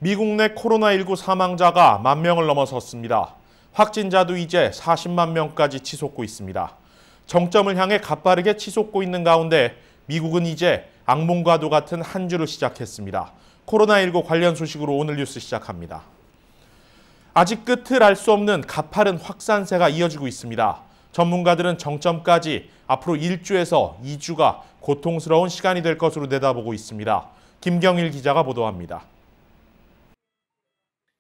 미국 내 코로나19 사망자가 10,000명을 넘어섰습니다. 확진자도 이제 40만 명까지 치솟고 있습니다. 정점을 향해 가빠르게 치솟고 있는 가운데 미국은 이제 악몽과도 같은 한 주를 시작했습니다. 코로나19 관련 소식으로 오늘 뉴스 시작합니다. 아직 끝을 알 수 없는 가파른 확산세가 이어지고 있습니다. 전문가들은 정점까지 앞으로 1주에서 2주가 고통스러운 시간이 될 것으로 내다보고 있습니다. 김경일 기자가 보도합니다.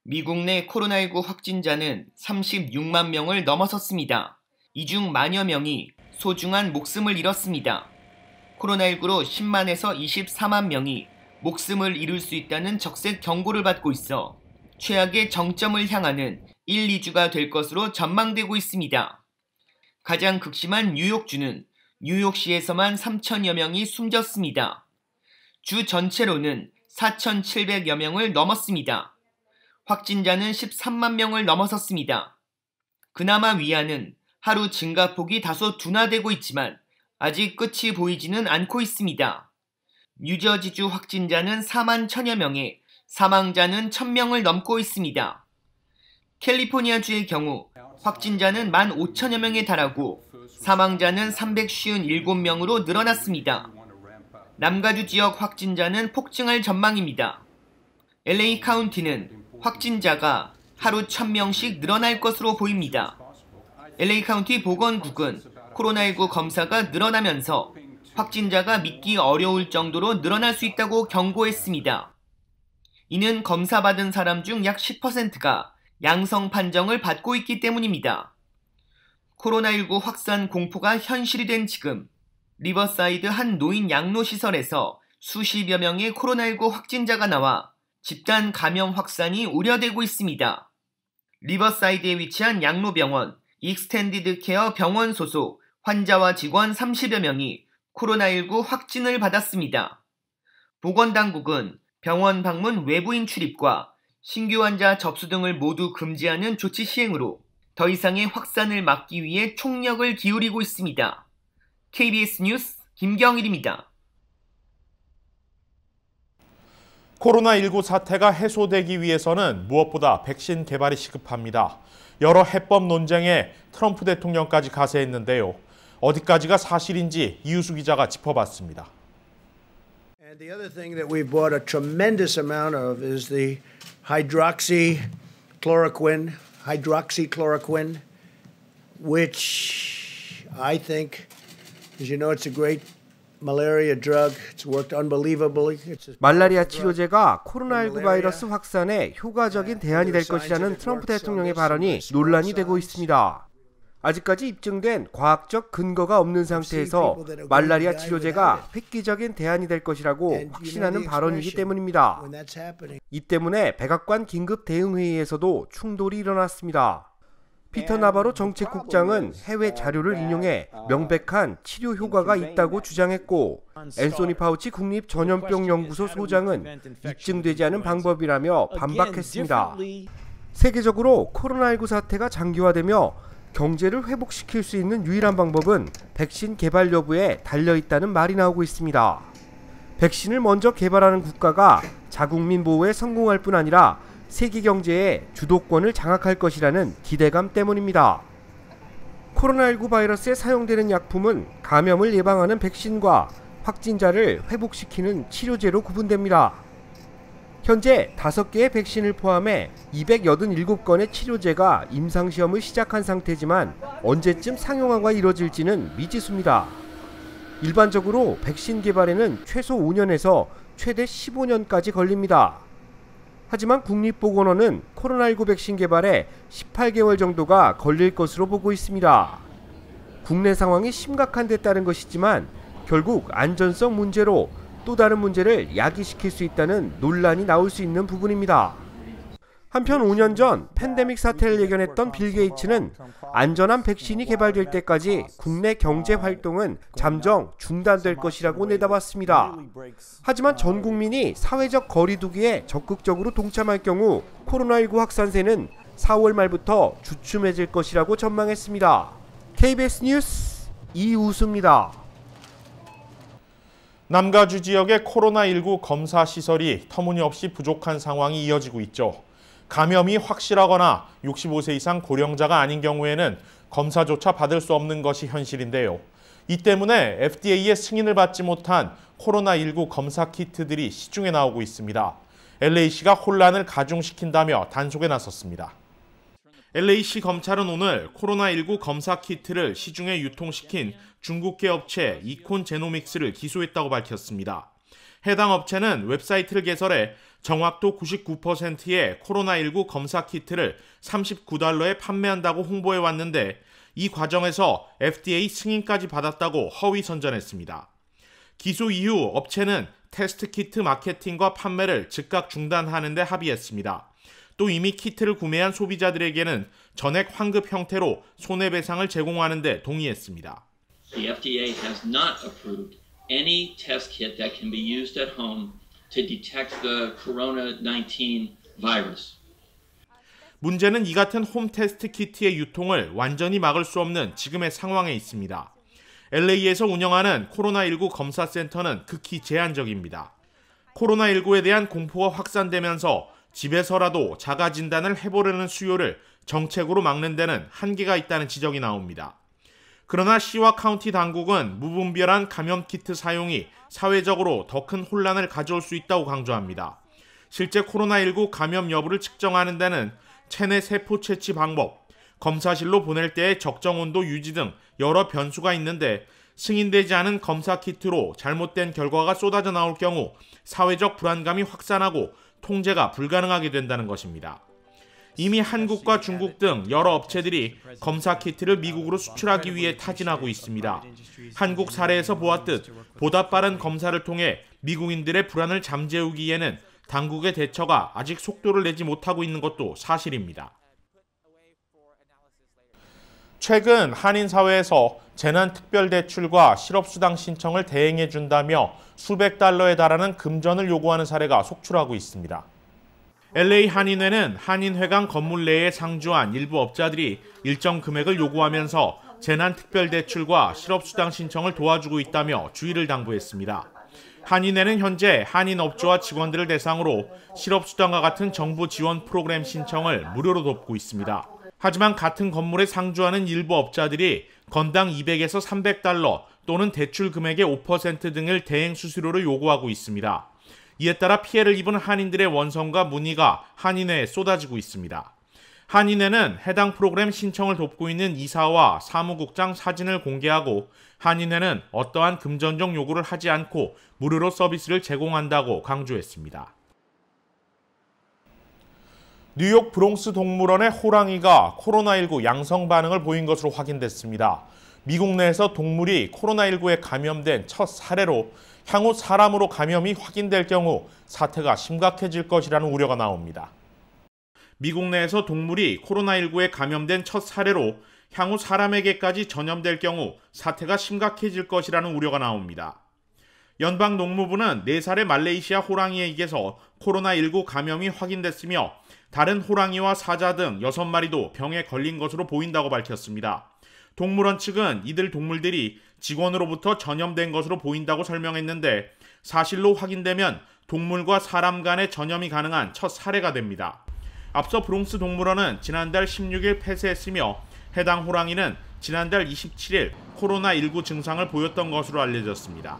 미국 내 코로나19 확진자는 36만 명을 넘어섰습니다. 이 중 만여 명이 소중한 목숨을 잃었습니다. 코로나19로 10만에서 24만 명이 목숨을 잃을 수 있다는 적색 경고를 받고 있어 최악의 정점을 향하는 1, 2주가 될 것으로 전망되고 있습니다. 가장 극심한 뉴욕주는 뉴욕시에서만 3천여 명이 숨졌습니다. 주 전체로는 4,700여 명을 넘었습니다. 확진자는 13만 명을 넘어섰습니다. 그나마 위안은 하루 증가폭이 다소 둔화되고 있지만 아직 끝이 보이지는 않고 있습니다. 뉴저지주 확진자는 4만 1천여 명에 사망자는 1,000명을 넘고 있습니다. 캘리포니아주의 경우 확진자는 15,000여 명에 달하고 사망자는 357명으로 늘어났습니다. 남가주 지역 확진자는 폭증할 전망입니다. LA 카운티는 확진자가 하루 1,000명씩 늘어날 것으로 보입니다. LA 카운티 보건국은 코로나19 검사가 늘어나면서 확진자가 믿기 어려울 정도로 늘어날 수 있다고 경고했습니다. 이는 검사받은 사람 중 약 10%가 양성 판정을 받고 있기 때문입니다. 코로나19 확산 공포가 현실이 된 지금 리버사이드 한 노인 양로시설에서 수십여 명의 코로나19 확진자가 나와 집단 감염 확산이 우려되고 있습니다. 리버사이드에 위치한 양로병원 익스텐디드 케어 병원 소속 환자와 직원 30여 명이 코로나19 확진을 받았습니다. 보건당국은 병원 방문 외부인 출입과 신규 환자 접수 등을 모두 금지하는 조치 시행으로 더 이상의 확산을 막기 위해 총력을 기울이고 있습니다. KBS 뉴스 김경일입니다. 코로나19 사태가 해소되기 위해서는 무엇보다 백신 개발이 시급합니다. 여러 해법 논쟁에 트럼프 대통령까지 가세했는데요. 어디까지가 사실인지 이유수 기자가 짚어봤습니다. And the other thing that we've bought a tremendous amount of is the hydroxychloroquine, which I think, as you know, it's a great malaria drug. It's worked unbelievably. 말라리아 치료제가 코로나19 바이러스 확산에 효과적인 대안이 될 것이라는 트럼프 대통령의 발언이 논란이 되고 있습니다. 아직까지 입증된 과학적 근거가 없는 상태에서 말라리아 치료제가 획기적인 대안이 될 것이라고 확신하는 발언이기 때문입니다. 이 때문에 백악관 긴급 대응회의에서도 충돌이 일어났습니다. 피터 나바로 정책국장은 해외 자료를 인용해 명백한 치료 효과가 있다고 주장했고, 앤소니 파우치 국립전염병연구소 소장은 입증되지 않은 방법이라며 반박했습니다. 세계적으로 코로나19 사태가 장기화되며 경제를 회복시킬 수 있는 유일한 방법은 백신 개발 여부에 달려있다는 말이 나오고 있습니다. 백신을 먼저 개발하는 국가가 자국민 보호에 성공할 뿐 아니라 세계 경제의 주도권을 장악할 것이라는 기대감 때문입니다. 코로나19 바이러스에 사용되는 약품은 감염을 예방하는 백신과 확진자를 회복시키는 치료제로 구분됩니다. 현재 5개의 백신을 포함해 287건의 치료제가 임상시험을 시작한 상태지만 언제쯤 상용화가 이뤄질지는 미지수입니다. 일반적으로 백신 개발에는 최소 5년에서 최대 15년까지 걸립니다. 하지만 국립보건원은 코로나19 백신 개발에 18개월 정도가 걸릴 것으로 보고 있습니다. 국내 상황이 심각한 데 따른 것이지만 결국 안전성 문제로 또 다른 문제를 야기시킬 수 있다는 논란이 나올 수 있는 부분입니다. 한편 5년 전 팬데믹 사태를 예견했던 빌 게이츠는 안전한 백신이 개발될 때까지 국내 경제 활동은 잠정 중단될 것이라고 내다봤습니다. 하지만 전 국민이 사회적 거리 두기에 적극적으로 동참할 경우 코로나19 확산세는 4월 말부터 주춤해질 것이라고 전망했습니다. KBS 뉴스 이우수입니다. 남가주 지역의 코로나19 검사 시설이 터무니없이 부족한 상황이 이어지고 있죠. 감염이 확실하거나 65세 이상 고령자가 아닌 경우에는 검사조차 받을 수 없는 것이 현실인데요. 이 때문에 FDA의 승인을 받지 못한 코로나19 검사 키트들이 시중에 나오고 있습니다. LA시가 혼란을 가중시킨다며 단속에 나섰습니다. LA시 검찰은 오늘 코로나19 검사 키트를 시중에 유통시킨 중국계 업체 이콘 제노믹스를 기소했다고 밝혔습니다. 해당 업체는 웹사이트를 개설해 정확도 99%의 코로나19 검사 키트를 $39에 판매한다고 홍보해 왔는데 이 과정에서 FDA 승인까지 받았다고 허위 선전했습니다. 기소 이후 업체는 테스트 키트 마케팅과 판매를 즉각 중단하는 데 합의했습니다. 또 이미 키트를 구매한 소비자들에게는 전액 환급 형태로 손해배상을 제공하는 데 동의했습니다. The FDA has not approved any test kit that can be used at home to detect the COVID-19 virus. 문제는 이 같은 홈 테스트 키트의 유통을 완전히 막을 수 없는 지금의 상황에 있습니다. LA에서 운영하는 코로나19 검사센터는 극히 제한적입니다. 코로나19에 대한 공포가 확산되면서 집에서라도 자가 진단을 해보려는 수요를 정책으로 막는 데는 한계가 있다는 지적이 나옵니다. 그러나 시와 카운티 당국은 무분별한 감염 키트 사용이 사회적으로 더 큰 혼란을 가져올 수 있다고 강조합니다. 실제 코로나19 감염 여부를 측정하는 데는 체내 세포 채취 방법, 검사실로 보낼 때의 적정 온도 유지 등 여러 변수가 있는데 승인되지 않은 검사 키트로 잘못된 결과가 쏟아져 나올 경우 사회적 불안감이 확산하고 통제가 불가능하게 된다는 것입니다. 이미 한국과 중국 등 여러 업체들이 검사 키트를 미국으로 수출하기 위해 타진하고 있습니다. 한국 사례에서 보았듯 보다 빠른 검사를 통해 미국인들의 불안을 잠재우기에는 당국의 대처가 아직 속도를 내지 못하고 있는 것도 사실입니다. 최근 한인사회에서 재난특별대출과 실업수당 신청을 대행해준다며 수백 달러에 달하는 금전을 요구하는 사례가 속출하고 있습니다. LA 한인회는 한인회관 건물 내에 상주한 일부 업자들이 일정 금액을 요구하면서 재난특별대출과 실업수당 신청을 도와주고 있다며 주의를 당부했습니다. 한인회는 현재 한인업주와 직원들을 대상으로 실업수당과 같은 정부 지원 프로그램 신청을 무료로 돕고 있습니다. 하지만 같은 건물에 상주하는 일부 업자들이 건당 200에서 300달러 또는 대출 금액의 5% 등을 대행 수수료로 요구하고 있습니다. 이에 따라 피해를 입은 한인들의 원성과 문의가 한인회에 쏟아지고 있습니다. 한인회는 해당 프로그램 신청을 돕고 있는 이사와 사무국장 사진을 공개하고 한인회는 어떠한 금전적 요구를 하지 않고 무료로 서비스를 제공한다고 강조했습니다. 뉴욕 브롱스 동물원의 호랑이가 코로나19 양성 반응을 보인 것으로 확인됐습니다. 미국 내에서 동물이 코로나19에 감염된 첫 사례로 향후 사람으로 감염이 확인될 경우 사태가 심각해질 것이라는 우려가 나옵니다. 미국 내에서 동물이 코로나19에 감염된 첫 사례로 향후 사람에게까지 전염될 경우 사태가 심각해질 것이라는 우려가 나옵니다. 연방농무부는 4살의 말레이시아 호랑이에게서 코로나19 감염이 확인됐으며 다른 호랑이와 사자 등 6마리도 병에 걸린 것으로 보인다고 밝혔습니다. 동물원 측은 이들 동물들이 직원으로부터 전염된 것으로 보인다고 설명했는데 사실로 확인되면 동물과 사람 간의 전염이 가능한 첫 사례가 됩니다. 앞서 브롱스 동물원은 지난달 16일 폐쇄했으며 해당 호랑이는 지난달 27일 코로나19 증상을 보였던 것으로 알려졌습니다.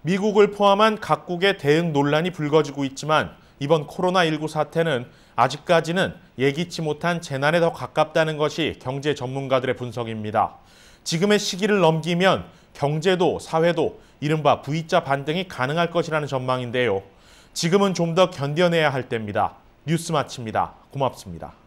미국을 포함한 각국의 대응 논란이 불거지고 있지만 이번 코로나19 사태는 아직까지는 예기치 못한 재난에 더 가깝다는 것이 경제 전문가들의 분석입니다. 지금의 시기를 넘기면 경제도 사회도 이른바 V자 반등이 가능할 것이라는 전망인데요. 지금은 좀 더 견뎌내야 할 때입니다. 뉴스 마칩니다. 고맙습니다.